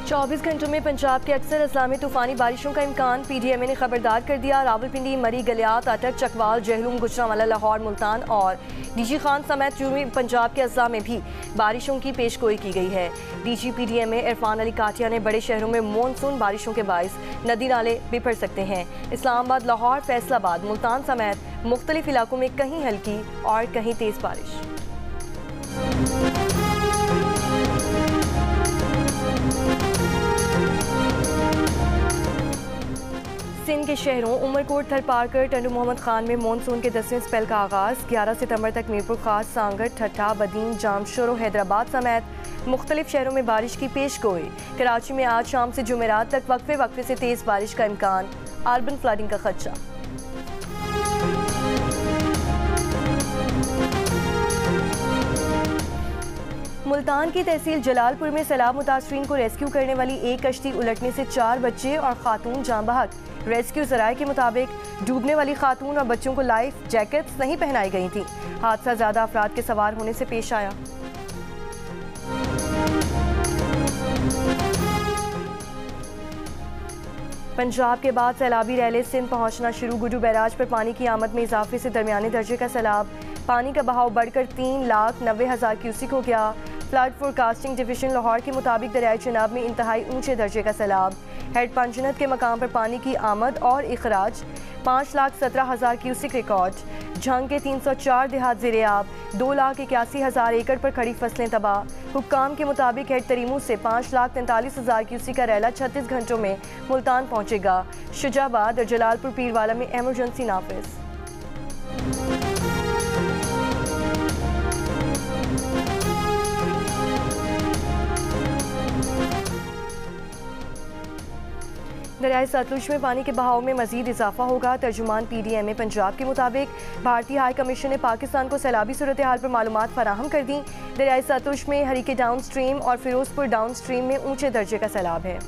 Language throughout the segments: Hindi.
24 घंटों में पंजाब के अक्सर अजला में तूफानी बारिशों का इम्कान। PDMA ने खबरदार कर दिया। रावलपिंडी, मरी, गलियात, अटक, चकवाल, जहलूम, गुजरांवाला, लाहौर, मुल्तान और DG खान समेत जनूबी पंजाब के अजला में भी बारिशों की पेशगोई की गई है। DG PDMA इरफान अली काटिया ने बड़े शहरों में मानसून बारिशों के बाइस नदी नाले बिफर सकते हैं। इस्लामाबाद, लाहौर, फैसलाबाद, मुल्तान समेत मुख्तलिफ इलाकों में कहीं हल्की और कहीं तेज बारिश। सिंध के शहरों उमरकोट, थरपारकर, टंडू मोहम्मद खान में मानसून के 10वें स्पेल का आगाज़। 11 सितंबर तक मीरपुर खास, सांगड़, ठट्ठा, बदीन, जामशोर और हैदराबाद समेत मुख्तलिफ शहरों में बारिश की पेशगोई। कराची में आज शाम से जुमेरात तक वक्फे वक्फे से तेज़ बारिश का इम्कान। अर्बन फ्लडिंग का खदशा। मुल्तान की तहसील जलालपुर में सैलाब मुतासरीन को रेस्क्यू करने वाली एक कश्ती उलटने से 4 बच्चे और खातून जान बहक। रेस्क्यू ज़राए के मुताबिक डूबने वाली खातून और बच्चों को लाइफ जैकेट्स नहीं पहनाई गई थी। हादसा ज़्यादा अफराद के सवार होने से पेश आया। पंजाब के बाद सैलाबी रैले सिंध पहुंचना शुरू। गुडू बैराज पर पानी की आमद में इजाफे से दरमियाने दर्जे का सैलाब। पानी का बहाव बढ़कर 3,90,000 क्यूसिक हो गया। फ्लड फोरकास्टिंग डिवीजन लाहौर के मुताबिक दरियाई चिनाब में इंतहाई ऊंचे दर्जे का सैलाब। हेड पंजनत के मकाम पर पानी की आमद और इखराज। 5,17,000 क्यूसिक रिकॉर्ड। झंग के 304 देहात ज़ेरे-आब। 2,81,000 एकड़ पर खड़ी फसलें तबाह। हुक्काम के मुताबिक हेड तरीमू से 5,43,000 क्यूसिक का रैला 36 घंटों में मुल्तान पहुंचेगा। शुजाबाद और जलालपुर पीरवाला में एमरजेंसी नाफिज। दरियाई सतलुज में पानी के बहाव में मजीद इजाफा होगा। तर्जुमान PDMA पंजाब के मुताबिक भारतीय हाई कमीशन ने पाकिस्तान को सैलाबी सूरत हाल पर मालूमात फराहम कर दी। दरियाई सतलुज में हरीके डाउन स्ट्रीम और फिरोजपुर डाउन स्ट्रीम में ऊंचे दर्जे का सैलाब है।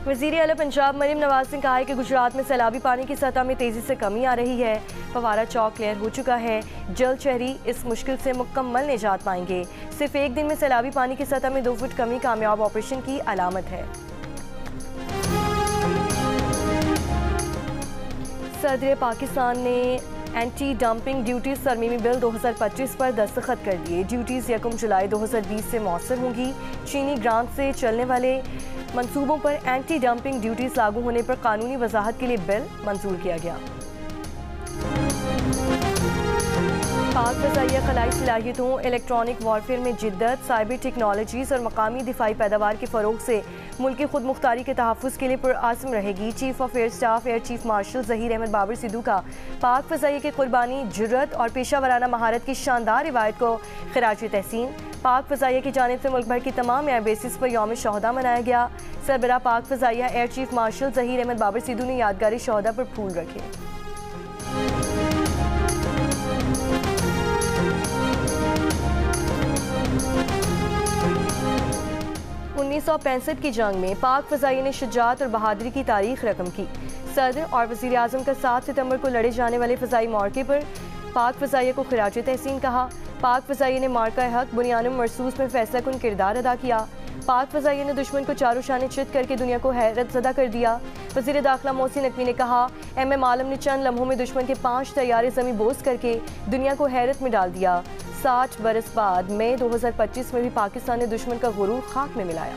वज़ीर आला पंजाब मरीम नवाज ने कहा है कि गुजरात में सैलाबी पानी की सतह में तेज़ी से कमी आ रही है। फवारा चौक क्लियर हो चुका है। जल्द शहरी इस मुश्किल से मुकम्मल निजात पाएंगे। सिर्फ एक दिन में सैलाबी पानी की सतह में 2 फुट कमी कामयाब ऑपरेशन की अलामत है। सदर पाकिस्तान ने एंटी डंपिंग ड्यूटीज तरमीमी बिल 2025 पर दस्तखत कर दिए। ड्यूटीज 1 जुलाई 2020 से मौसर होंगी। चीनी ग्रांट से चलने वाले मंसूबों पर एंटी डंपिंग ड्यूटीज लागू होने पर कानूनी वजाहत के लिए बिल मंजूर किया गया। पाक फ़ज़ाइया खलाई सलाहियतों, इलेक्ट्रॉनिक वॉरफेयर में जिद्दत, साइबर टेक्नोलॉजीज़ और मकामी दिफाई पैदावार के फ़रोग से मुल्क की खुद मुख्तारी के तहफ़्फ़ुज़ के लिए पुरआज़म रहेगी। Chief of air staff air chief marshal Zaheer Ahmed Babar Sidhu का पाक फ़ज़ाइया की कुर्बानी, जुर्रत और पेशा वराना महारत की शानदार रिवायत को खिराज तहसीन। पाक फ़ज़ाइया की जानिब से मुल्क भर की तमाम एयर बेसिस पर यौम शहदा मनाया गया। सरबराह पाक फ़ज़ाइया air chief marshal Zaheer Ahmed Babar Sidhu ने यादगारी शहदा पर फूल रखे। 1965 की जंग में पाक फ़ज़ाइया ने शुजाअत और बहादुरी की तारीख रकम की। सदर और वज़ीर आज़म का 7 सितंबर को लड़े जाने वाले फ़ज़ाई मौके पर पाक फ़ज़ाइया को खिराज तहसीन कहा। पाक फ़ज़ाइया ने मार्का हक बुनियानुम मरसूस में फैसला कुन किरदार अदा किया। पाक फ़ज़ाइया ने दुश्मन को चारों शाने चित करके दुनिया को हैरत ज़दा कर दिया। वज़ीर दाखिला मोहसिन नकवी ने कहा, MM आलम ने चंद लम्हों में दुश्मन के 5 तैयारे ज़मीं बोझ करके दुनिया को हैरत में डाल दिया। 60 बरस बाद मई 2025 में भी पाकिस्तान ने दुश्मन का गुरूर खाक में मिलाया।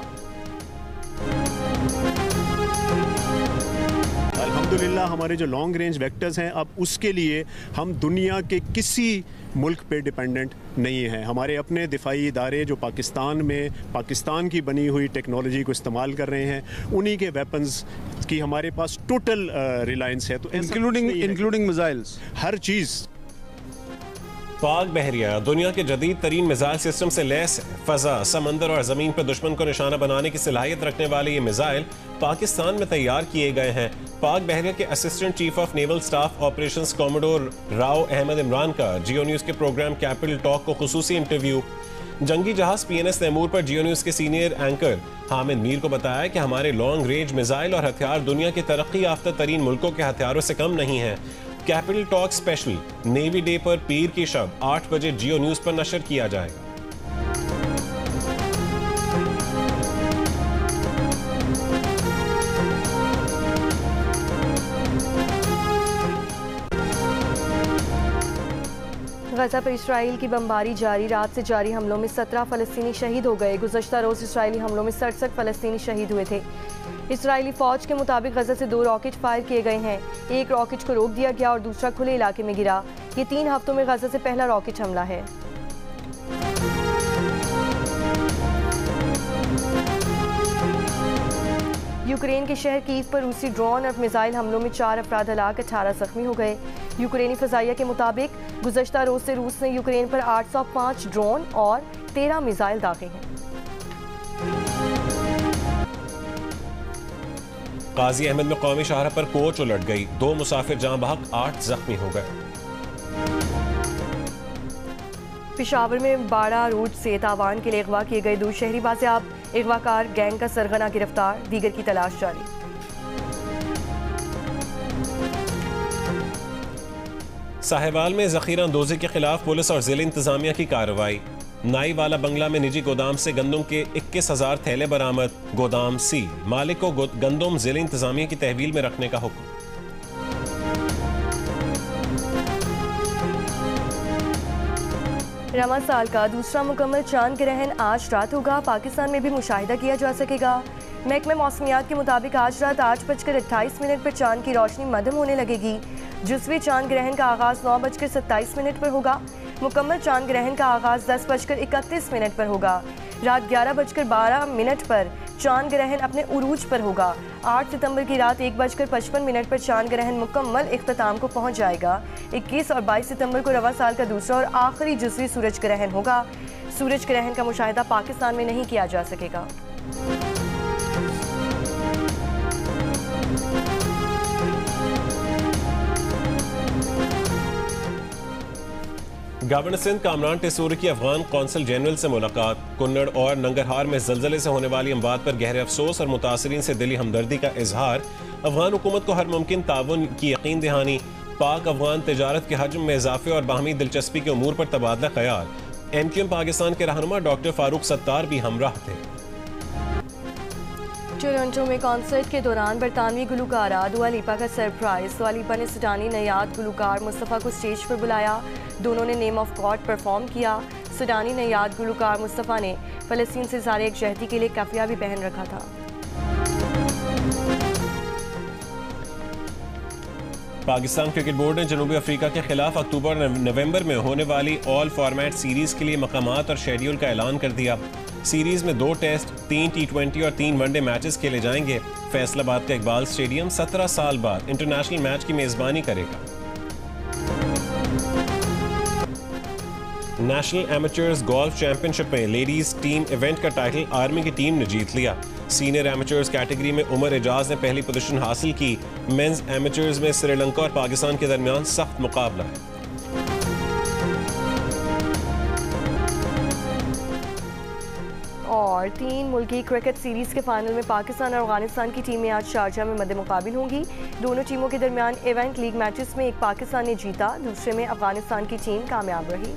अल्हम्दुलिल्लाह हमारे जो लॉन्ग रेंज वेक्टर्स हैं, अब उसके लिए हम दुनिया के किसी मुल्क पे डिपेंडेंट नहीं है। हमारे अपने दिफाई इदारे जो पाकिस्तान में पाकिस्तान की बनी हुई टेक्नोलॉजी को इस्तेमाल कर रहे हैं, उन्हीं के वेपन्स की हमारे पास टोटल रिलायंस है। तो इंक्लूडिंग मिसाइल्स, हर चीज़। पाक बहरिया दुनिया के जदीद तरीन मिसाइल सिस्टम से लैस है। फ़ज़ा, समंदर और ज़मीन पर दुश्मन को निशाना बनाने की सलाहियत रखने वाले ये मिसाइल पाकिस्तान में तैयार किए गए हैं। पाक बहरिया के assistant chief of naval staff operations commodore Rao Ahmed Imran का जियो न्यूज़ के प्रोग्राम कैपिटल टॉक को खुसूसी इंटरव्यू। जंगी जहाज PNS तैमूर पर जियो न्यूज़ के सीनियर एंकर हामिद मीर को बताया कि हमारे लॉन्ग रेंज मिसाइल और हथियार दुनिया के तरक्की याफ्ता तरीन मुल्कों के हथियारों से कम नहीं है। Capital talk special navy day पर पीर की शब 8 बजे जियो न्यूज पर नशर किया जाएगा। गजा पर इसराइल की बमबारी जारी। रात से जारी हमलों में 17 फ़लस्तीनी शहीद हो गए। गुज़श्ता रोज़ इसराइली हमलों में 67 फ़लस्तीनी शहीद हुए थे। इसराइली फ़ौज के मुताबिक गजा से 2 रॉकेट फायर किए गए हैं। एक रॉकेट को रोक दिया गया और दूसरा खुले इलाके में गिरा। ये 3 हफ्तों में गजा से पहला रॉकेट हमला है। यूक्रेन के शहर कीव पर रूसी ड्रोन और मिसाइल हमलों में 4 अफराद हलाक, 18 जख्मी हो गए। यूक्रेनी फ़ज़ाइया के मुताबिक गुज़श्ता रोज़ से रूस ने यूक्रेन पर 805 ड्रोन और 13 मिसाइल दागे हैं। गाजी अहमद में कौमी शाहरा पर कोच उलट गई, 2 मुसाफिर जाँ बहक, 8 जख्मी हो गए। पेशावर में बाड़ा रूट से तावान के लिए अगवा किए गए 2 शहरी बाज़ियाब, अगवाकार गैंग का सरगना गिरफ्तार, दीगर की तलाश जारी। साहिवाल में जखीरा अंदोज़ी के खिलाफ पुलिस और जिला इंतजामिया की कार्रवाई। नाई वाला बंगला में निजी गोदाम से गंदम के 21,000 थैले बरामद, गोदाम सील, मालिक को गंदम जिला इंतजामिया की तहवील में रखने का हुक्म। रमा साल का दूसरा मुकम्मल चांद ग्रहण आज रात होगा। पाकिस्तान में भी मुशाहिदा किया जा सकेगा। महकमे मौसमियात के मुताबिक आज रात 8:28 पर चांद की रोशनी मध्यम होने लगेगी। जुज़वी चांद ग्रहण का आगाज़ 9:27 पर होगा। मुकम्मल चांद ग्रहण का आगाज़ 10:31 पर होगा। रात 11:12 पर चांद ग्रहण अपने उरूज पर होगा। 8 सितंबर की रात 1:55 पर चांद ग्रहण मुकम्मल इख्तिताम को पहुंच जाएगा। 21 और 22 सितंबर को रवा साल का दूसरा और आखिरी जुज़वी सूरज ग्रहण होगा। सूरज ग्रहण का मुशाहिदा पाकिस्तान में नहीं किया जा सकेगा। गवर्नर सिंध कामरान टेसूरी की अफगान कौंसल जनरल से मुलाकात। कुन्नड़ और नंगरहार में जलजले से होने वाली अमवात पर गहरे अफसोस और मुतासरीन से दिली हमदर्दी का इजहार। अफगान हुकूमत को हर मुमकिन ताउन की यकीन दहानी। पाक अफगान तजारत के हजम में इजाफे और बाहमी दिलचस्पी के उमूर पर तबादला ख्याल। MQM पाकिस्तान के रहनुमा डॉक्टर फारूक सत्तार भी हमराह थे। टोरंटो में कॉन्सर्ट के दौरान बरतानवी गुलकारा दुआ लिपा का सरप्राइज। दुआ लिपा ने सुडानी नयाद गुलकार मुस्तफ़ा को स्टेज पर बुलाया। दोनों ने नेम ऑफ गॉड परफॉर्म किया। सुडानी नयाद गुलकार मुस्तफ़ा ने फ़लस्तीन से ज़ारे यकजहती के लिए काफिया भी पहन रखा था। पाकिस्तान क्रिकेट बोर्ड ने जनूबी अफ्रीका के खिलाफ अक्टूबर और नवंबर में होने वाली ऑल फॉर्मेट सीरीज के लिए मकामात और शेड्यूल का ऐलान कर दिया। सीरीज में 2 टेस्ट, 3 T20 और 3 वनडे मैचेस खेले जाएंगे। फैसलाबाद का इकबाल स्टेडियम 17 साल बाद इंटरनेशनल मैच की मेजबानी करेगा। नेशनल एमेचर्स गोल्फ चैंपियनशिप में लेडीज टीम इवेंट का टाइटल आर्मी की टीम ने जीत लिया। सीनियर एमेचर्स कैटेगरी में उमर एजाज ने पहली पोजीशन हासिल की। मेंस एमेचर्स में श्रीलंका और पाकिस्तान के दरमियान सख्त मुकाबला है। और 3 मुल्की क्रिकेट सीरीज के फाइनल में पाकिस्तान और अफगानिस्तान की टीमें आज शारजा में मद्दे मुकाबिल होंगी। दोनों टीमों के दरमियान इवेंट लीग मैचेस में एक पाकिस्तान ने जीता, दूसरे में अफगानिस्तान की टीम कामयाब रही।